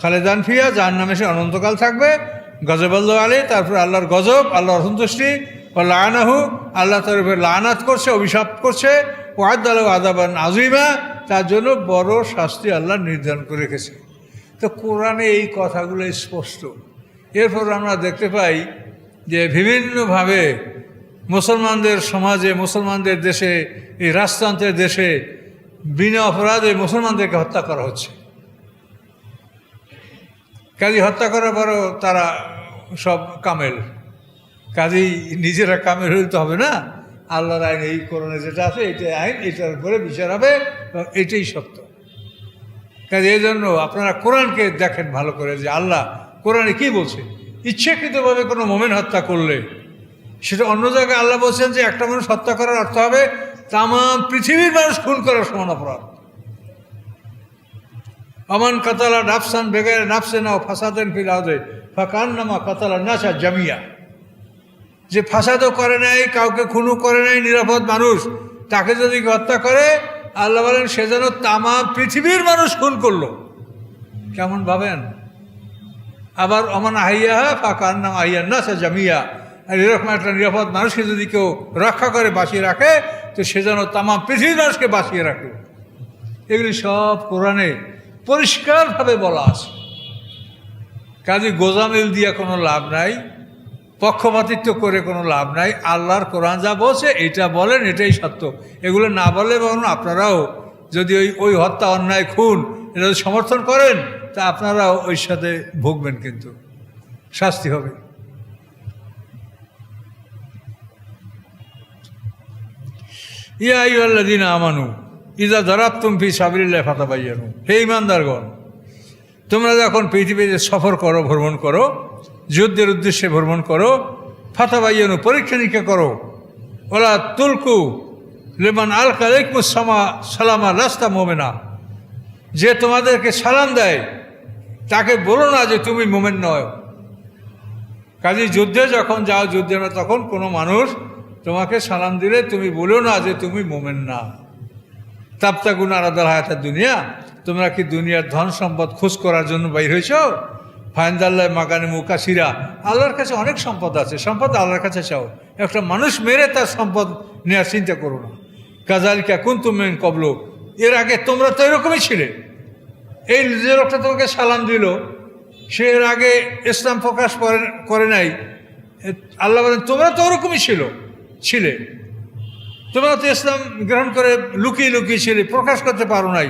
খালেদান ফিহা, জাহান্নামে সে অনন্তকাল থাকবে। গজবাল্লাহু আলাইহি, তারপর আল্লাহর গজব, আল্লাহর অসন্তুষ্টি, ও লানাহু, আল্লাহ তার উপরে লানাত করছে, অভিশাপ করছে, ওয়াদালাহু আযাবান আযীমা, তার জন্য বড় শাস্তি আল্লাহ নির্ধারণ করে রেখেছে। তো কোরআনে এই কথাগুলো স্পষ্ট। এরপর আমরা দেখতে পাই যে বিভিন্নভাবে মুসলমানদের সমাজে, মুসলমানদের দেশে, এই রাজতন্ত্রের দেশে বিনা অপরাধে মুসলমানদেরকে হত্যা করা হচ্ছে। কাজী হত্যা করার পরও তারা সব কামেল, কাজেই নিজেরা কামেল হইতে হবে না। আল্লাহর আইন, এই কোরআনে যেটা আছে এটাই আইন, এটার উপরে বিচার হবে এবং এটাই সত্য। কাজে এই জন্য আপনারা কোরআনকে দেখেন ভালো করে যে আল্লাহ কোরআনে কি বলছে। ইচ্ছাকৃতভাবে কোনো মোমেন হত্যা করলে সেটা অন্য জায়গায় আল্লাহ বলছেন যে একটা মানুষ হত্যা করার অর্থ হবে তাম পৃথিবীর মানুষ খুন করার সমান অপরাধ। আমান কাতালা নাফসান বেগায় নাফসেনা ও ফাসাদেন ফিলাদে ফাকান্নামা কাতালা নাসা জামিয়া। যে ফাসাদও করে নাই, কাউকে খুনও করে নাই, নিরাপদ মানুষ, তাকে যদি হত্যা করে আল্লাহ বলেন সে যেন তামা পৃথিবীর মানুষ খুন করলো। কেমন ভাবেন? আবার অমান আহিয়া ফাকান্নামা আহিয়া নাসা জামিয়া। আর এরকম একটা নিরাপদ মানুষকে যদি কেউ রক্ষা করে, বাঁচিয়ে রাখে, তো সে যেন তামা পৃথিবীর মানুষকে বাঁচিয়ে রাখে। এগুলি সব কোরআনে পরিষ্কারভাবে বলা আছে। কাজে গোজামিল দিয়ে কোনো লাভ নাই, পক্ষপাতিত্ব করে কোনো লাভ নাই। আল্লাহর কোরআন যা বলছে এটা বলেন, এটাই সত্য। এগুলো না বলে বরং আপনারাও যদি ওই হত্যা, অন্যায়, খুন এটা যদি সমর্থন করেন তা আপনারাও ওই সাথে ভুগবেন, কিন্তু শাস্তি হবে। ইয়া আইয়ুহাল্লাযীনা আমানু ইযা দারাবতুম ফি সাবিলিল্লাহি ফাতাবায়্যানু। হে ঈমানদারগণ, তোমরা যখন পৃথিবীতে সফর করো, ভ্রমণ করো, যুদ্ধের উদ্দেশ্যে ভ্রমণ করো, ফাতাবায়্যানু, পরীক্ষা নিরীক্ষা করো। ওয়ালা তুলকু লিমান আলকা আলাইকুমুস সালামা লাস্তা মুমিনা। যে তোমাদেরকে সালাম দেয় তাকে বলো না যে তুমি মুমিন নয়। কাজে যুদ্ধে যখন যাও, যুদ্ধে তখন কোনো মানুষ তোমাকে সালাম দিলে তুমি বলো না যে তুমি মুমিন না। তাবতাগুনা আরাদাল হায়াতাদ দুনিয়া, তোমরা কি দুনিয়ার ধন সম্পদ খোঁজ করার জন্য বাইর হয়েছ? ফাইন্দাল্লাহ মাগানে মুকাসিরা, আল্লাহর কাছে অনেক সম্পদ আছে, সম্পদ আল্লাহর কাছে চাও। একটা মানুষ মেরে তার সম্পদ নেওয়ার চিন্তা করো না। কাযালিকা কুনতুম মিন ক্বাবলু, এর আগে তোমরা তো এরকমই ছিলে। এই যে লোকটা তোমাকে সালাম দিল, সে এর আগে ইসলাম প্রকাশ করে নাই। আল্লাহ বলেন তোমরা তো ওরকমই ছিলে, তোমরা তো ইসলাম গ্রহণ করে লুকিয়ে লুকিয়ে ছিলে, প্রকাশ করতে পারো নাই।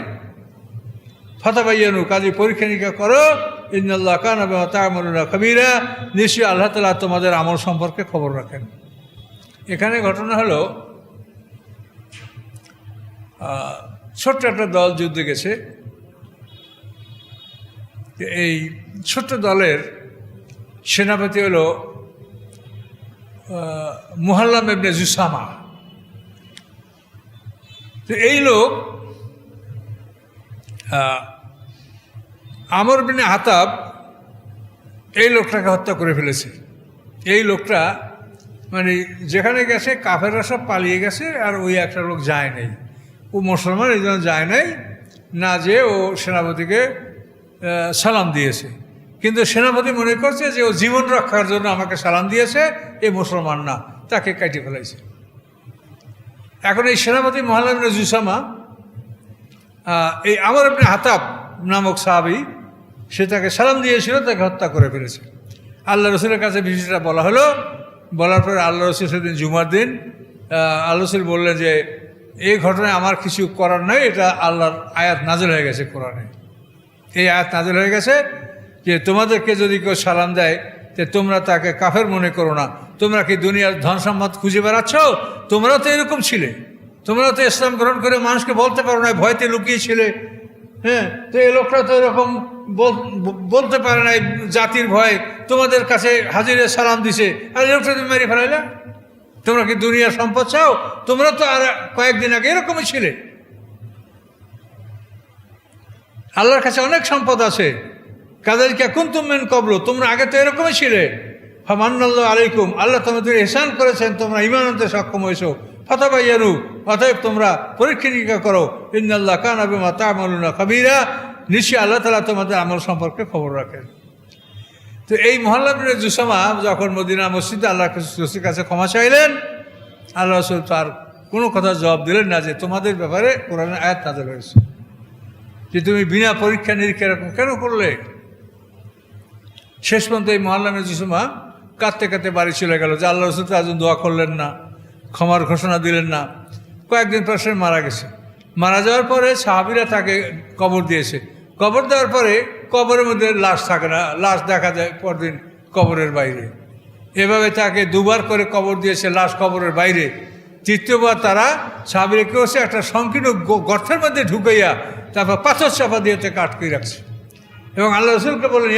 ফাতাবায়্যানু, কাজে পরীক্ষা নিরীক্ষা করো। ইন্নাল্লাহ কানা বিমা তা'মালুনা খাবীরা, নিশ্চয়ই আল্লাহ তাআলা তোমাদের আমল সম্পর্কে খবর রাখেন। এখানে ঘটনা হলো, ছোট্ট একটা দল যুদ্ধে গেছে। এই ছোট্ট দলের সেনাপতি হলো মুহাল্লাম ইবনে জুসামা। তো এই লোক আমর বিন আতাব, এই লোকটাকে হত্যা করে ফেলেছে। এই লোকটা মানে যেখানে গেছে কাফেররা সব পালিয়ে গেছে, আর ওই একটা লোক যায় নাই। ও মুসলমান, এই জন্য যায় নাই, না যে ও সেনাপতিকে সালাম দিয়েছে। কিন্তু সেনাপতি মনে করছে যে ও জীবন রক্ষার জন্য আমাকে সালাম দিয়েছে, এই মুসলমান না, তাকে কাটিয়ে ফেলাইছে। এখন এই সেনাপতি মুহাল্লাম ইবনে জুসামা, এই আমর ইবনে আতাব নামক সাহাবী, সে তাকে সালাম দিয়েছিল, তাকে হত্যা করে ফেলেছে। আল্লাহ রসুলের কাছে বিষয়টা বলা হলো। বলার পরে আল্লাহ রসুল সেদিন জুমার দিন আল্লাহ রসুল বললেন যে এই ঘটনায় আমার কিছু করার নাই, এটা আল্লাহর আয়াত নাযিল হয়ে গেছে কোরআনে। এই আয়াত নাযিল হয়ে গেছে যে তোমাদেরকে যদি কেউ সালাম দেয় যে তোমরা তাকে কাফের মনে করো না। তোমরা কি দুনিয়ার ধন সম্পদ খুঁজে বেড়াচ্ছ? তোমরাও তো এরকম ছিলে, তোমরাও তো ইসলাম গ্রহণ করে মানুষকে বলতে পারো না, ভয়তে লুকিয়েছিলে। হ্যাঁ, তো এই লোকটা তো এরকম বলতে পারে না, জাতির ভয় তোমাদের কাছে হাজিরে সালাম দিছে, আর এই লোকটা তুমি মেরে ফেলাইলা। তোমরা কি দুনিয়ার সম্পদ চাও? তোমরা তো আর কয়েকদিন আগে এরকমই ছিলে। আল্লাহর কাছে অনেক সম্পদ আছে। কাযালিকা কুনতুম মিন ক্বাবলু, তোমরা আগে তো এরকমই ছিলে। ফামান্নাল্লাহু আলাইকুম, আল্লাহ তোমাদের ইহসান করেছেন, তোমরা ঈমান আনতে সক্ষম হয়েছো। ফাতাবায়্যানু, অতএব তোমরা পরীক্ষা নিরীক্ষা করো। ইন্নাল্লাহ কানা বিমা তা'মালুনা খাবীরা, নিশ্চয়ই আল্লাহ তাআলা তোমাদের আমল সম্পর্কে খবর রাখেন। তো এই মুহাল্লাম ইবনে জুসামা যখন মদিনা মসজিদে আল্লাহ রাসূলের কাছে ক্ষমা চাইলেন, আল্লাহ রাসূল তার কোনো কথা জবাব দিলেন না যে তোমাদের ব্যাপারে কোরআনের আয়াত নাযিল হয়েছে যে তুমি বিনা পরীক্ষা নিরীক্ষা এরকম কেন করলে। শেষ পর্যন্ত এই মুআল্লামে জুসুমা কাঁদতে কাঁদতে বাড়ি চলে গেল যে আল্লাহ রসুল আজ দোয়া করলেন না, ক্ষমার ঘোষণা দিলেন না। কয়েকদিন পর সে মারা গেছে। মারা যাওয়ার পরে সাহাবীরা তাকে কবর দিয়েছে। কবর দেওয়ার পরে কবরের মধ্যে লাশ থাকে না, লাশ দেখা যায় পরদিন কবরের বাইরে। এভাবে তাকে দুবার করে কবর দিয়েছে, লাশ কবরের বাইরে। তৃতীয়বার তারা সাহাবীরা কেউ একটা সংকীর্ণ গর্তের মধ্যে ঢুকাইয়া তারপর পাথর চাপা দিয়ে তাকে আটকে রাখছে এবং আল্লাহ রসুলকে বললেন,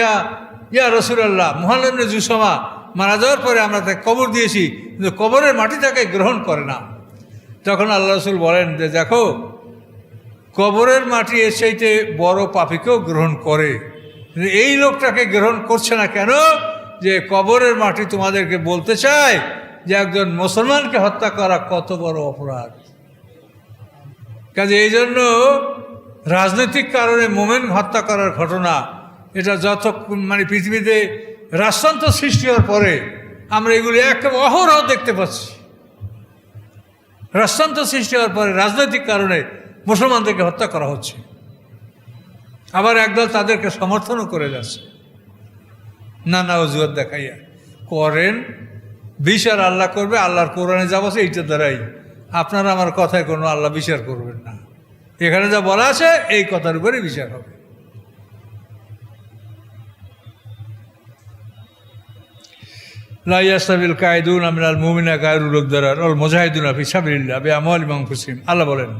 ইয়া রসুলাল্লাহ, মুআল্লামে জুসুমা মারা যাওয়ার পরে আমরা তাকে কবর দিয়েছি, কিন্তু কবরের মাটি তাকে গ্রহণ করে না। তখন আল্লাহ রসুল বলেন যে দেখো, কবরের মাটি এর চাইতে বড় পাপীকেও গ্রহণ করে, এই লোকটাকে গ্রহণ করছে না কেন? যে কবরের মাটি তোমাদেরকে বলতে চায় যে একজন মুসলমানকে হত্যা করা কত বড় অপরাধ। কাজে এই জন্য রাজনৈতিক কারণে মোমেন হত্যা করার ঘটনা, এটা যত পৃথিবীতে রাষ্ট্রযন্ত্র সৃষ্টি হওয়ার পরে আমরা এগুলি একেবারে অহরহ দেখতে পাচ্ছি। রাষ্ট্রযন্ত্র সৃষ্টি হওয়ার পরে রাজনৈতিক কারণে মুসলমানদেরকে হত্যা করা হচ্ছে, আবার একদল তাদেরকে সমর্থনও করে যাচ্ছে নানা অজুহাত দেখাইয়া। করেন, বিচার আল্লাহ করবে, আল্লাহর কোরআনে যা বসে এইটার দ্বারাই। আপনারা আমার কথায় কোনো আল্লাহ বিচার করবেন না, এখানে যা বলা আছে এই কথার উপরে বিচার হবে। লা ইয়াস্তাবিল কায়দুনা মিনাল মুমিনিনা গায়রুল উদ্দারার ওয়াল মুজাহিদুনা ফি সাবিলিল্লাহ বিআমওয়ালিহিম ওয়া আনফুসিহিম। আল্লাহ বলেন,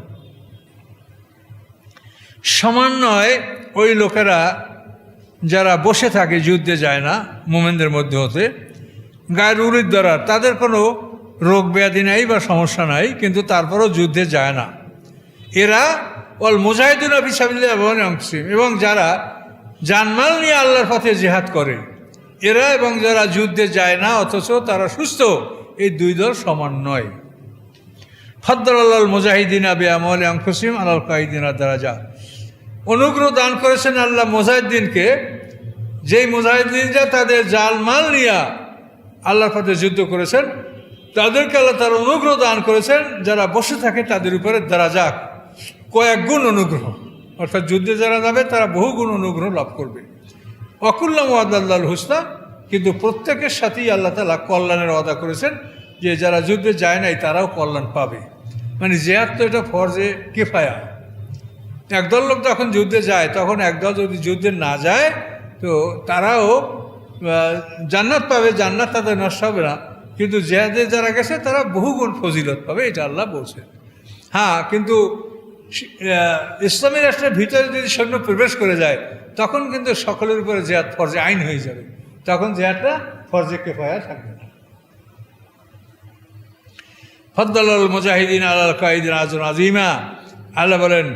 সমান নয় ওই লোকেরা যারা বসে থাকে, যুদ্ধে যায় না মুমিনদের মধ্যে হতে, গায়রুল উদ্দারার, তাদের কোনো রোগ ব্যাধি নাই বা সমস্যা নাই, কিন্তু তারপরেও যুদ্ধে যায় না। এরা ওয়াল মুজাহিদুনা ফি সাবিলিল্লাহ বিআমওয়ালিহিম ওয়া আনফুসিহিম, এবং যারা জানমাল নিয়ে আল্লাহর পথে জিহাদ করে, এরা এবং যারা যুদ্ধে যায় না অথচ তারা সুস্থ, এই দুই দল সমান নয়। ফাদ্দালাল মুজাহিদিনা বিআমওয়ালিহিম ওয়া আনফুসিহিম আলাল কায়দিনা দারাজা। অনুগ্রহ দান করেছেন আল্লাহ মুজাহিদিনকে, যেই মুজাহিদিনরা তাদের জানমাল নিয়ে আল্লাহর পথে যুদ্ধ করেছেন, তাদেরকে আল্লাহ তার অনুগ্রহ দান করেছেন। যারা বসে থাকে তাদের উপরে দারাজা, কয়েক গুণ অনুগ্রহ, অর্থাৎ যুদ্ধে যারা যাবে তারা বহু গুণ অনুগ্রহ লাভ করবে। ওয়াকুল্লাম ওয়াদাল্লাহুল হুসনা, কিন্তু প্রত্যেকের সাথেই আল্লাহ তাআলা কল্যাণের ওয়াদা করেছেন, যে যারা যুদ্ধে যায় নাই তারাও কল্যাণ পাবে। মানে জিহাদ তো এটা ফরজে কিফায়া। একদল লোক যখন যুদ্ধে যায়, তখন একদল যদি যুদ্ধে না যায় তো তারাও জান্নাত পাবে, জান্নাত তাদের নষ্ট হবে না, কিন্তু জিহাদে যারা গেছে তারা বহুগুণ ফজিলত পাবে, এটা আল্লাহ বলছেন। হ্যাঁ, কিন্তু ইসলামী রাষ্ট্রের ভিতরে যদি সৈন্য প্রবেশ করে যায়, তখন কিন্তু সকলের উপরে জিহাদ ফরজে আইন হয়ে যাবে, তখন জিহাদটা ফরজে কিফায়া থাকবে না। ফাদ্দালাল মুজাহিদিন আলাল কায়দিন আজরুন আযীমা। আল্লাহ বলেন,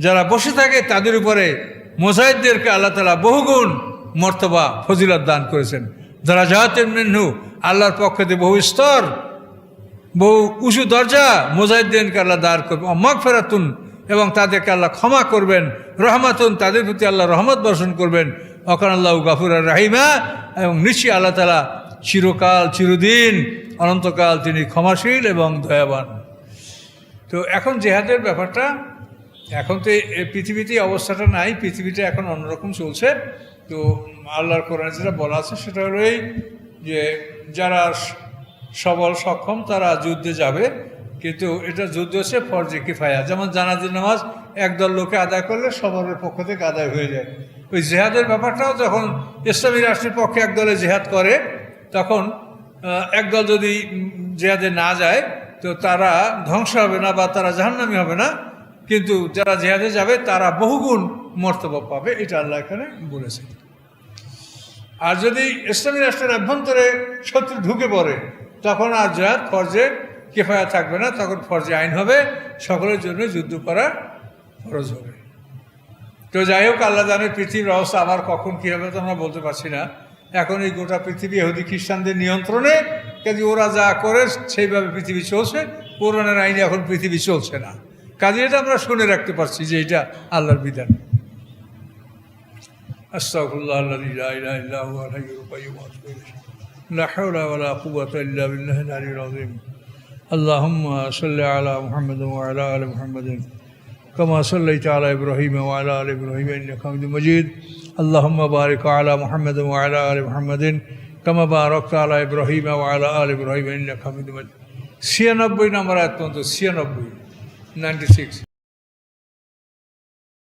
যারা বসে থাকে তাদের উপরে মুজাহিদদেরকে আল্লাহ তাআলা বহুগুণ মর্তবা ফজিলত দান করেছেন। দারাজাতিন মিনহু, আল্লাহর পক্ষ থেকে বহু স্তর, বহু উঁচু দরজা মুজাহিদদেরকে আল্লাহ দান করবেন। মাগফিরাতুন, এবং তাদেরকে আল্লাহ ক্ষমা করবেন। রহমাতুন, তাদের প্রতি আল্লাহ রহমত বর্ষণ করবেন। ওয়াকানা আল্লাহু গাফুরার রাহিমা, এবং নিশ্চয়ই আল্লাহ তাআলা চিরকাল, চিরদিন, অনন্তকাল তিনি ক্ষমাশীল এবং দয়াবান। তো এখন জিহাদের ব্যাপারটা, এখন তো এই পৃথিবীতে অবস্থাটা নাই, পৃথিবীটা এখন অন্যরকম চলছে। তো আল্লাহর কোরআনে যেটা বলা আছে সেটা হলো এই যে যারা সবল সক্ষম তারা যুদ্ধে যাবে, কিন্তু এটা যুদ্ধ হচ্ছে ফরজে কিফায়া। যেমন জানাজার নামাজ একদল লোকে আদায় করলে সবরের পক্ষ থেকে আদায় হয়ে যায়। ওই জেহাদের ব্যাপারটাও যখন ইসলামী রাষ্ট্রের পক্ষে একদলে জেহাদ করে, তখন একদল যদি জেহাদে না যায় তো তারা ধ্বংস হবে না বা তারা জাহান্নামী হবে না, কিন্তু যারা জেহাদে যাবে তারা বহুগুণ মর্তবা পাবে, এটা আল্লাহ এখানে বলেছে। আর যদি ইসলামী রাষ্ট্রের অভ্যন্তরে শত্রু ঢুকে পড়ে, তখন আর জেহাদ ফরজে কিফায়া থাকবে না, তখন ফরজে আইন হবে, সকলের জন্য যুদ্ধ করা ফরজ হবে। তো যাই হোক, আল্লাহ জানে পৃথিবীর অবস্থা আবার কখন কী হবে তো আমরা বলতে পারছি না। এখন এই গোটা পৃথিবী ইহুদি খ্রিস্টানদের নিয়ন্ত্রণে, কাজে ওরা যা করে সেইভাবে পৃথিবী চলছে, কোরআনের আইনে এখন পৃথিবী চলছে না। কাজে এটা আমরা শুনে রাখতে পারছি যে এটা আল্লাহর বিধান। আস্তাগফিরুল্লাহ আল্লাযী লা ইলাহা ইল্লা হুয়াল হাইয়ুল কাইয়্যুম লা হাওলা ওয়ালা কুওয়াতা ইল্লা বিল্লাহিল আলিয়্যিল আযীম। আল্লাহুম্মা সাল্লি আলা মুহাম্মাদ ওয়া আলা আলি মুহাম্মাদিন কামা সাল্লাইতা আলা ইব্রাহিম ওয়া আলা আলি ইব্রাহিম ইন্নাকা হামিদুম মাজিদ। আল্লাহুম্মা বারিক আলা মুহাম্মাদিন ওয়া আলা আলি মুহাম্মাদিন কামা বারাকতা আলা ইব্রাহিম ওয়া আলা আলি ইব্রাহিম ইন্নাকা হামিদুম মাজিদ। 96 নম্বর আয়াত পর্যন্ত, 96, 96।